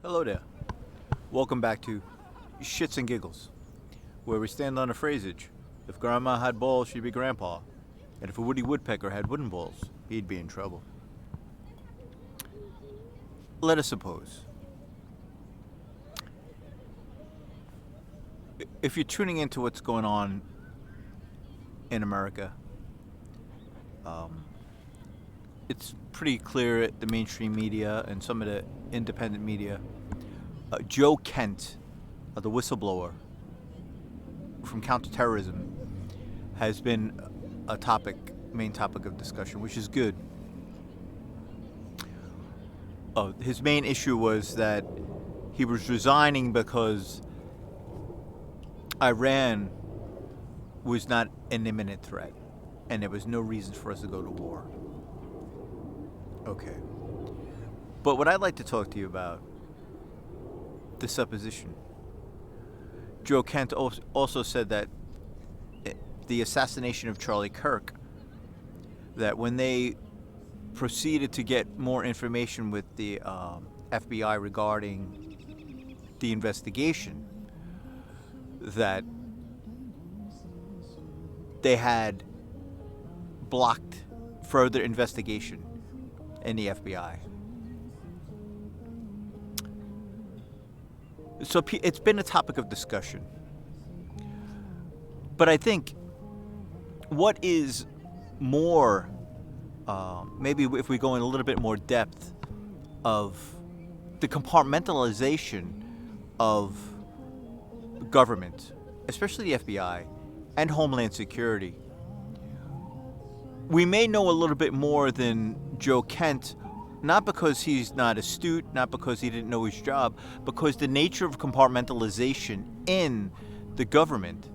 Hello there. Welcome back to Shits and Giggles, where we stand on a phrasage. If Grandma had balls, she'd be Grandpa. And if a Woody Woodpecker had wooden balls, he'd be in trouble. Let us suppose. If you're tuning into what's going on in America, it's pretty clear at the mainstream media and some of the independent media. Joe Kent, the whistleblower from counterterrorism, has been a main topic of discussion, which is good. His main issue was that he was resigning because Iran was not an imminent threat, and there was no reason for us to go to war. Okay. But what I'd like to talk to you about, the supposition. Joe Kent also said that the assassination of Charlie Kirk, that when they proceeded to get more information with the FBI regarding the investigation, that they had blocked further investigation in the FBI. So it's been a topic of discussion. But I think what is more, maybe if we go in a little bit more depth, of the compartmentalization of government, especially the FBI and Homeland Security. We may know a little bit more than Joe Kent, not because he's not astute, not because he didn't know his job, because the nature of compartmentalization in the government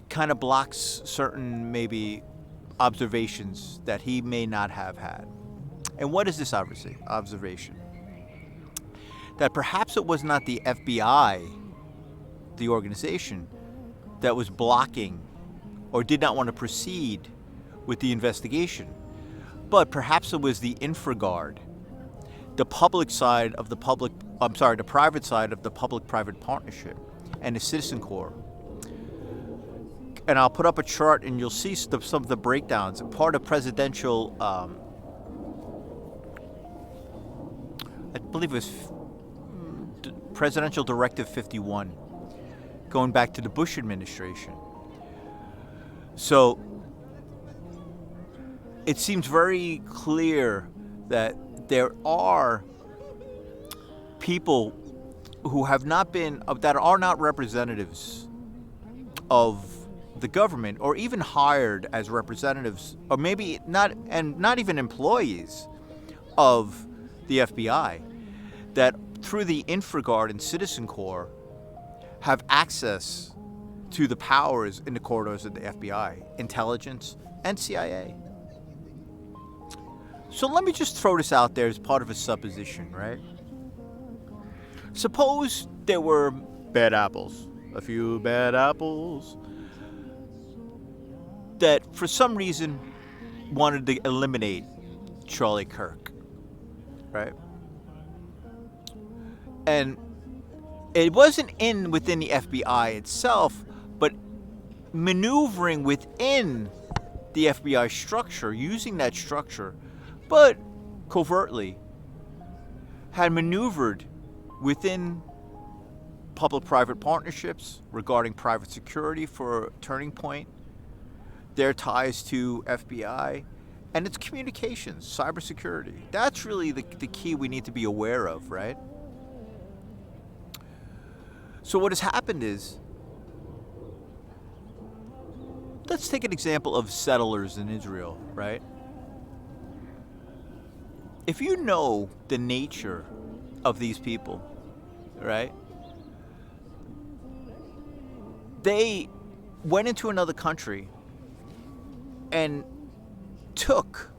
kind of blocks certain maybe observations that he may not have had. And what is this observation? That perhaps it was not the FBI, the organization, that was blocking or did not want to proceed with the investigation, but perhaps it was the INFRAGARD, the private side of the public-private partnership, and the Citizen Corps. And I'll put up a chart and you'll see some of the breakdowns. Part of presidential, I believe it was Presidential Directive 51, going back to the Bush administration. So it seems very clear that there are people who have not been, that are not representatives of the government, or even hired as representatives, or maybe not, and not even employees of the FBI, that through the INFRAGARD and Citizen Corps have access to the powers in the corridors of the FBI, intelligence, and CIA. So let me just throw this out there as part of a supposition, right? Suppose there were bad apples, a few bad apples, that for some reason wanted to eliminate Charlie Kirk, right? And it wasn't within the FBI itself, but maneuvering within the FBI structure, using that structure, but covertly, had maneuvered within public-private partnerships regarding private security for Turning Point, their ties to FBI, and its communications, cybersecurity. That's really the key we need to be aware of, right? So what has happened is, let's take an example of settlers in Israel, right? If you know the nature of these people, right? They went into another country and took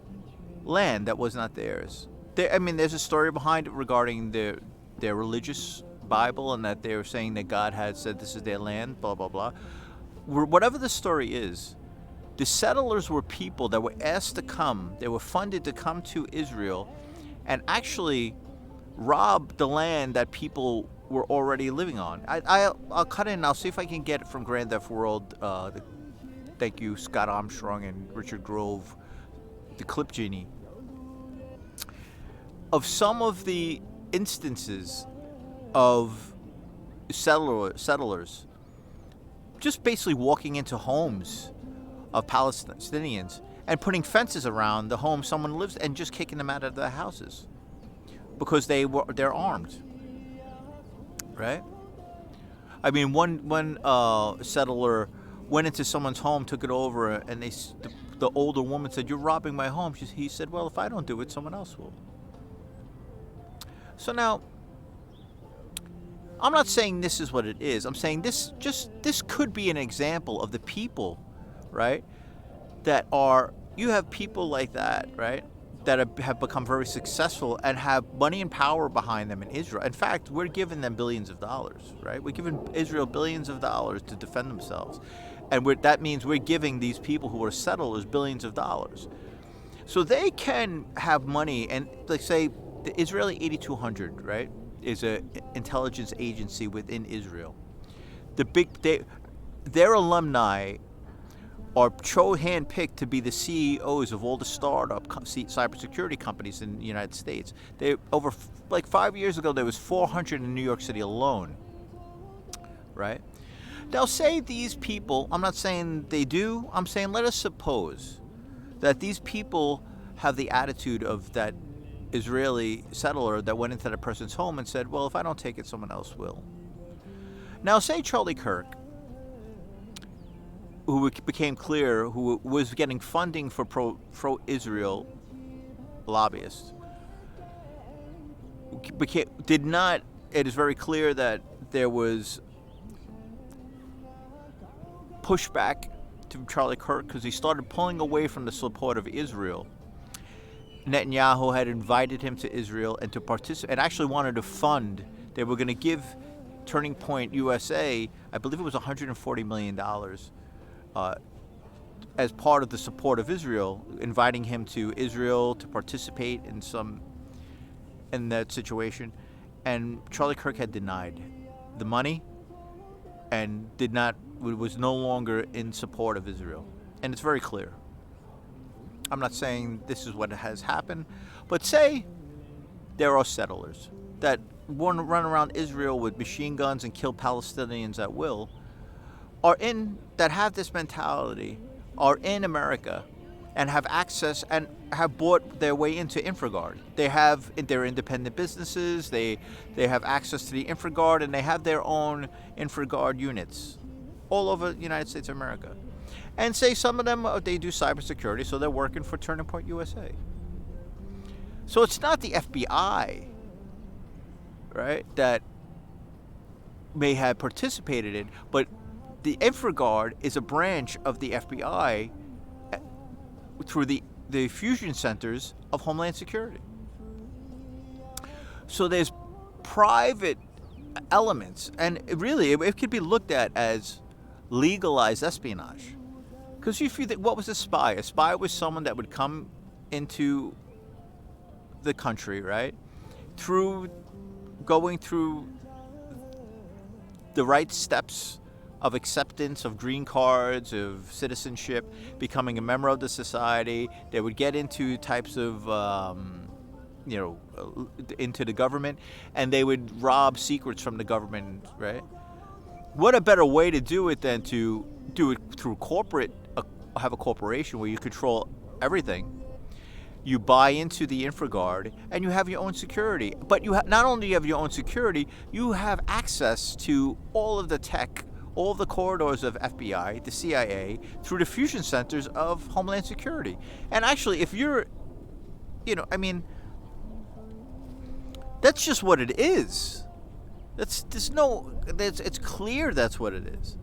land that was not theirs. There's a story behind it regarding their religious Bible, and that they were saying that God had said this is their land, blah, blah, blah. Whatever the story is, the settlers were people that were asked to come. They were funded to come to Israel and actually rob the land that people were already living on. I'll cut in. I'll see if I can get it from Grand Theft World. Thank you, Scott Armstrong and Richard Grove, the Clip Genie. Of some of the instances of settlers just basically walking into homes of Palestinians and putting fences around the home someone lives and just kicking them out of their houses because they're armed, right? I mean, one settler went into someone's home, took it over, and the older woman said, "You're robbing my home." He said, "Well, if I don't do it, someone else will." So now, I'm not saying this is what it is. I'm saying this could be an example of the people, right? You have people like that, right? That have become very successful and have money and power behind them in Israel. In fact, we're giving them billions of dollars, right? We're giving Israel billions of dollars to defend themselves. And that means we're giving these people who are settlers billions of dollars. So they can have money, and like say, the Israeli 8200, right, is an intelligence agency within Israel. Their alumni are handpicked to be the CEOs of all the startup cybersecurity companies in the United States. Over 5 years ago, there was 400 in New York City alone, right? Now, say these people, I'm not saying they do, I'm saying let us suppose that these people have the attitude of that Israeli settler that went into that person's home and said, well, if I don't take it, someone else will. Now, say Charlie Kirk, who became clear, who was getting funding for pro-Israel lobbyists, it is very clear that there was pushback to Charlie Kirk because he started pulling away from the support of Israel. Netanyahu had invited him to Israel and to participate, and actually wanted to fund. They were going to give Turning Point USA, I believe it was $140 million, as part of the support of Israel, inviting him to Israel to participate in that situation. And Charlie Kirk had denied the money and was no longer in support of Israel. And it's very clear. I'm not saying this is what has happened, but say there are settlers that want to run around Israel with machine guns and kill Palestinians at will, that have this mentality, are in America and have access and have bought their way into INFRAGARD. They have their independent businesses, they have access to the INFRAGARD, and they have their own INFRAGARD units all over the United States of America. And say some of them, they do cybersecurity, so they're working for Turning Point USA. So it's not the FBI, right, that may have participated in, but the INFRAGARD is a branch of the FBI through the fusion centers of Homeland Security. So there's private elements, and really it could be looked at as legalized espionage. Because if you think, what was a spy? A spy was someone that would come into the country, right, going through the right steps of acceptance of green cards, of citizenship, becoming a member of the society. They would get into types of, into the government, and they would rob secrets from the government, right? What a better way to do it than to do it through have a corporation where you control everything. You buy into the INFRAGARD, and you have your own security. But not only do you have your own security, you have access to all of the tech, all of the corridors of FBI, the CIA, through the fusion centers of Homeland Security. And actually, if you're, that's just what it is. It's clear that's what it is.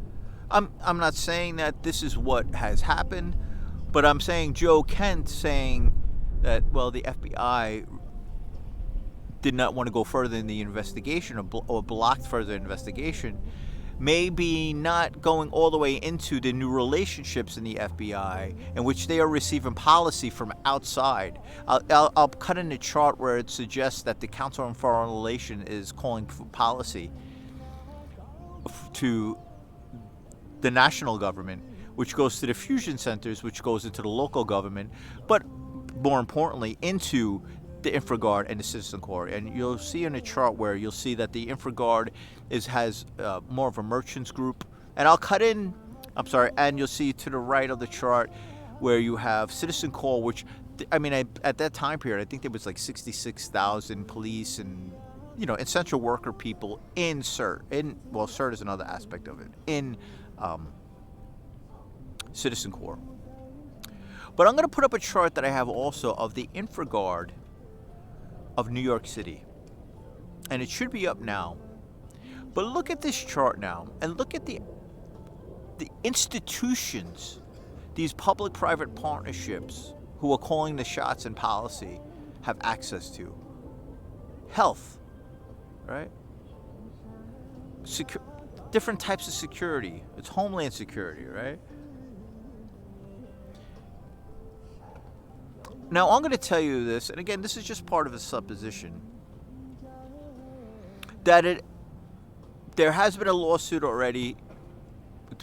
I'm not saying that this is what has happened, but I'm saying Joe Kent saying that, well, the FBI did not want to go further in the investigation or blocked further investigation maybe not going all the way into the new relationships in the FBI in which they are receiving policy from outside. I'll cut in a chart where it suggests that the Council on Foreign Relations is calling for policy to the national government, which goes to the fusion centers, which goes into the local government, but more importantly, into the INFRAGARD and the Citizen Corps. And you'll see in a chart where you'll see that the INFRAGARD has more of a merchants group. And I'll cut in, and you'll see to the right of the chart where you have Citizen Corps, which, at that time period, I think there was like 66,000 police and, essential worker people in CERT. CERT is another aspect of it, in Citizen Corps. But I'm going to put up a chart that I have also of the INFRAGARD of New York City. And it should be up now. But look at this chart now, and look at the institutions, these public-private partnerships who are calling the shots in policy have access to. Health, right? Different types of security. It's Homeland Security, right? Now, I'm going to tell you this, and again, this is just part of a supposition, that there has been a lawsuit already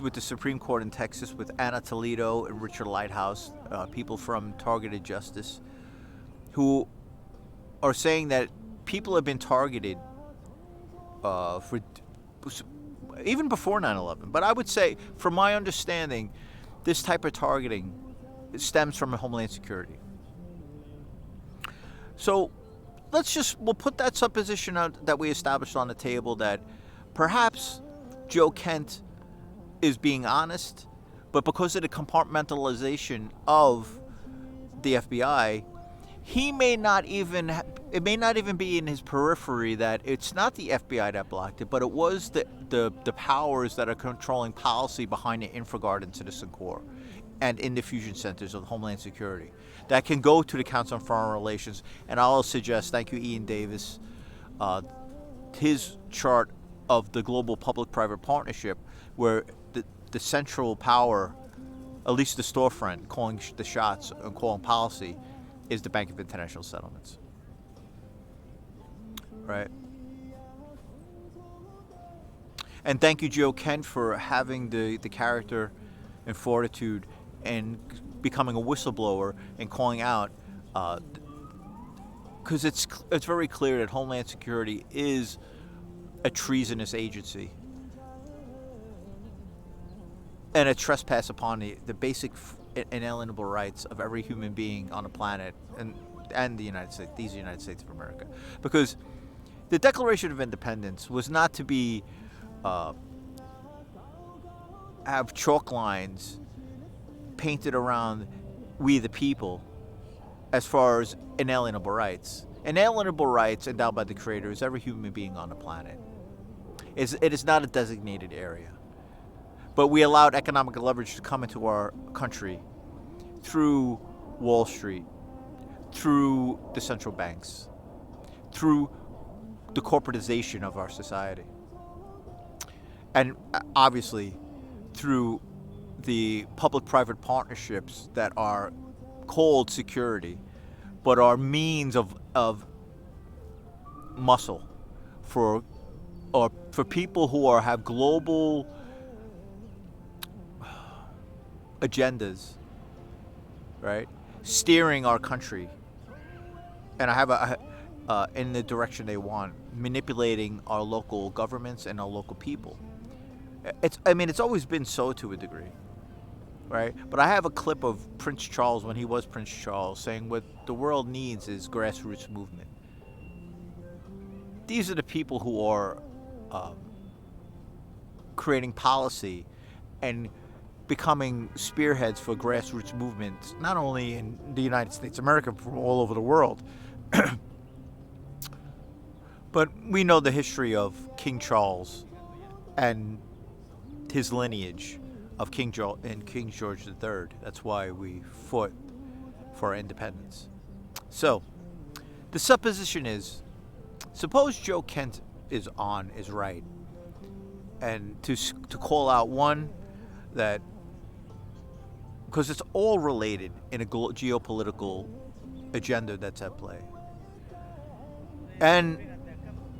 with the Supreme Court in Texas with Anna Toledo and Richard Lighthouse, people from Targeted Justice, who are saying that people have been targeted for even before 9/11. But I would say, from my understanding, this type of targeting stems from Homeland Security. So we'll put that supposition out that we established on the table, that perhaps Joe Kent is being honest, but because of the compartmentalization of the FBI, it may not even be in his periphery that it's not the FBI that blocked it, but it was the powers that are controlling policy behind the INFRAGARD and Citizen Corps and in the fusion centers of Homeland Security that can go to the Council on Foreign Relations. And I'll suggest, thank you, Ian Davis, his chart of the global public-private partnership, where the central power, at least the storefront, calling the shots and calling policy, is the Bank of International Settlements. Right? And thank you, Joe Kent, for having the character and fortitude and becoming a whistleblower and calling out, because it's very clear that Homeland Security is a treasonous agency and a trespass upon the basic inalienable rights of every human being on the planet and the United States, these United States of America. Because the Declaration of Independence was not to be have chalk lines painted around we the people as far as inalienable rights. Inalienable rights endowed by the Creator is every human being on the planet. It is not a designated area. But we allowed economic leverage to come into our country through Wall Street, through the central banks, through the corporatization of our society, and obviously through the public-private partnerships that are called security, but are means of muscle for people who have global agendas, right? Steering our country, and in the direction they want, manipulating our local governments and our local people. It's always been so to a degree, right? But I have a clip of Prince Charles when he was Prince Charles saying what the world needs is grassroots movement. These are the people who are creating policy and becoming spearheads for grassroots movements, not only in the United States of America, but from all over the world. But we know the history of King Charles and his lineage of King George III. That's why we fought for our independence. So, the supposition is, suppose Joe Kent is right, and to call out one that, because it's all related in a geopolitical agenda that's at play. And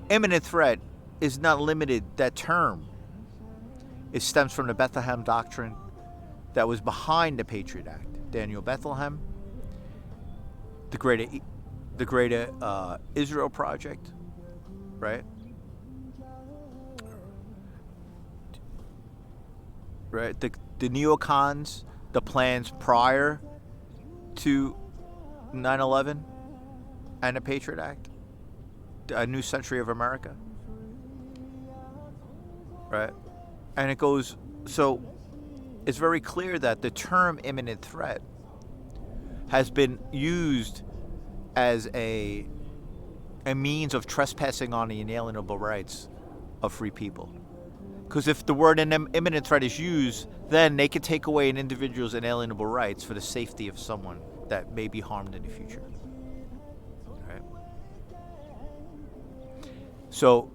imminent threat is not limited, that term. It stems from the Bethlehem Doctrine that was behind the Patriot Act. Daniel Bethlehem, the Greater Israel Project, right? Right. The neocons, the plans prior to 9/11 and the Patriot Act, a new century of America, right? And it goes, so it's very clear that the term imminent threat has been used as a means of trespassing on the inalienable rights of free people. Because if the word imminent threat is used, then they can take away an individual's inalienable rights for the safety of someone that may be harmed in the future. Right? So,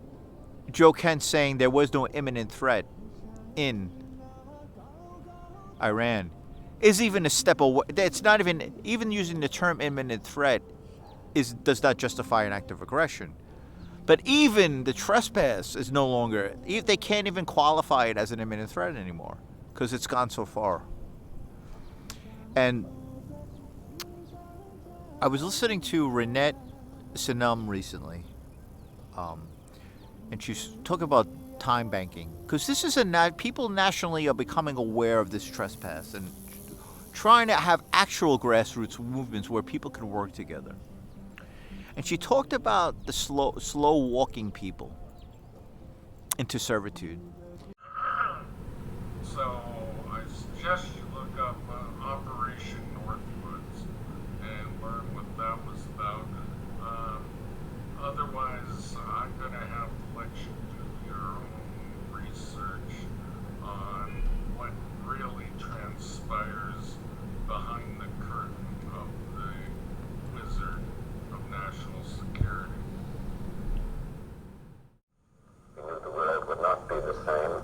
Joe Kent saying there was no imminent threat in Iran is even a step away. It's not even using the term imminent threat does not justify an act of aggression. But even the trespass is no longer, they can't even qualify it as an imminent threat anymore because it's gone so far. And I was listening to Renette Sinum recently, and she's talking about time banking, because this is people nationally are becoming aware of this trespass and trying to have actual grassroots movements where people can work together. And she talked about the slow walking people into servitude. So I suggest you look up Operation Northwoods and learn what that was about. Otherwise, I'm going to have to let you do your own research on what really transpires behind the curtain of the wizard of national security. We knew the world would not be the same.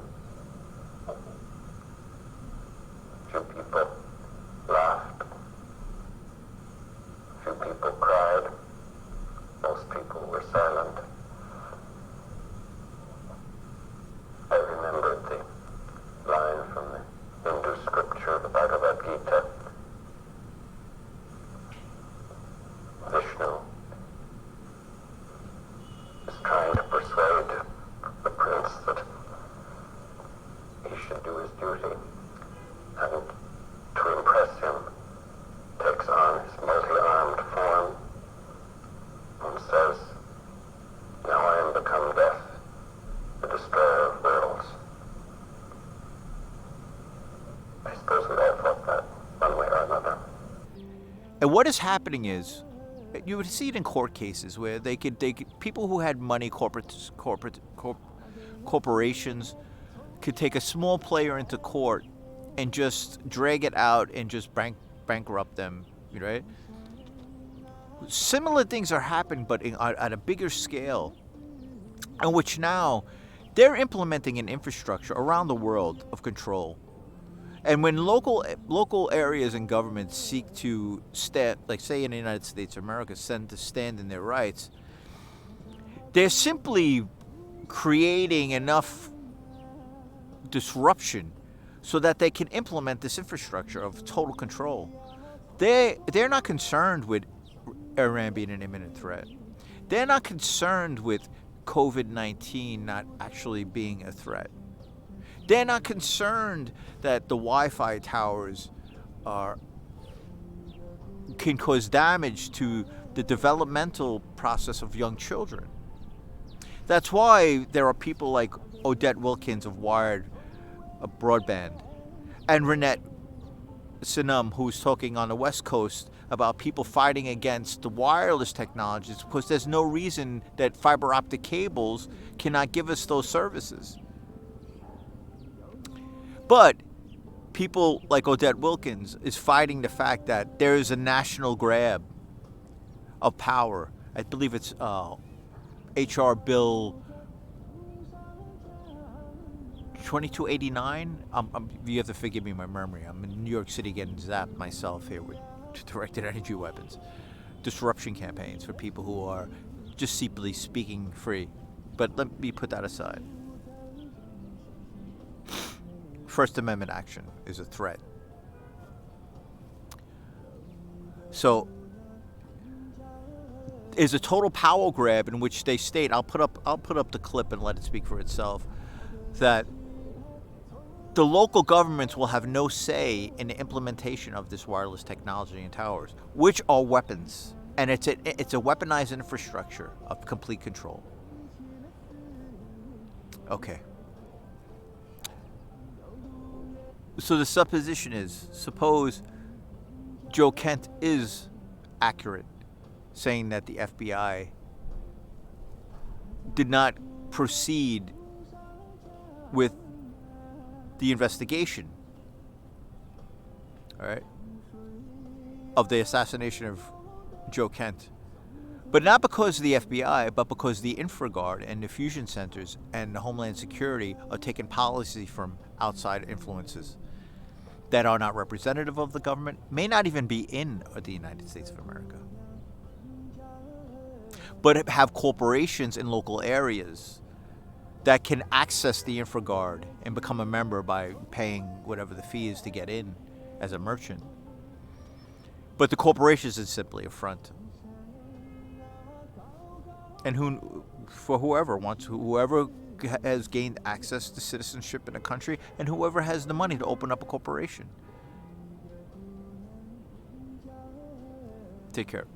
Few people laughed. Few people cried. Most people were silent. I remembered the line from the Hindu scripture, the Bhagavad Gita. Vishnu is trying to persuade the prince that he should do his duty, and to impress him takes on his multi-armed form and says, "Now I am become death, the destroyer of worlds." I suppose we all felt that one way or another. And what is happening is, you would see it in court cases where they could people who had money, corporations could take a small player into court and just drag it out and just bankrupt them, right? Similar things are happening, but at a bigger scale, in which now they're implementing an infrastructure around the world of control. And when local areas and governments seek to stand, like say in the United States of America, stand in their rights, they're simply creating enough disruption so that they can implement this infrastructure of total control. They're not concerned with Iran being an imminent threat. They're not concerned with COVID-19 not actually being a threat. They're not concerned that the Wi-Fi towers can cause damage to the developmental process of young children. That's why there are people like Odette Wilkins of Wired Broadband and Renette Sinum, who's talking on the West Coast about people fighting against the wireless technologies because there's no reason that fiber optic cables cannot give us those services. But people like Odette Wilkins is fighting the fact that there is a national grab of power. I believe it's HR Bill 2289. You have to forgive me my memory. I'm in New York City getting zapped myself here with directed energy weapons. Disruption campaigns for people who are just simply speaking free. But let me put that aside. First Amendment action is a threat. So, is a total power grab in which they state, I'll put up the clip and let it speak for itself, that the local governments will have no say in the implementation of this wireless technology in towers, which are weapons, and it's a weaponized infrastructure of complete control. Okay. So the supposition is, suppose Joe Kent is accurate, saying that the FBI did not proceed with the investigation, all right, of the assassination of Joe Kent. But not because of the FBI, but because the INFRAGARD and the fusion centers and the Homeland Security are taking policy from outside influences that are not representative of the government, may not even be in the United States of America, but have corporations in local areas that can access the INFRAGARD and become a member by paying whatever the fee is to get in as a merchant. But the corporations is simply a front. And whoever has gained access to citizenship in a country and whoever has the money to open up a corporation. Take care.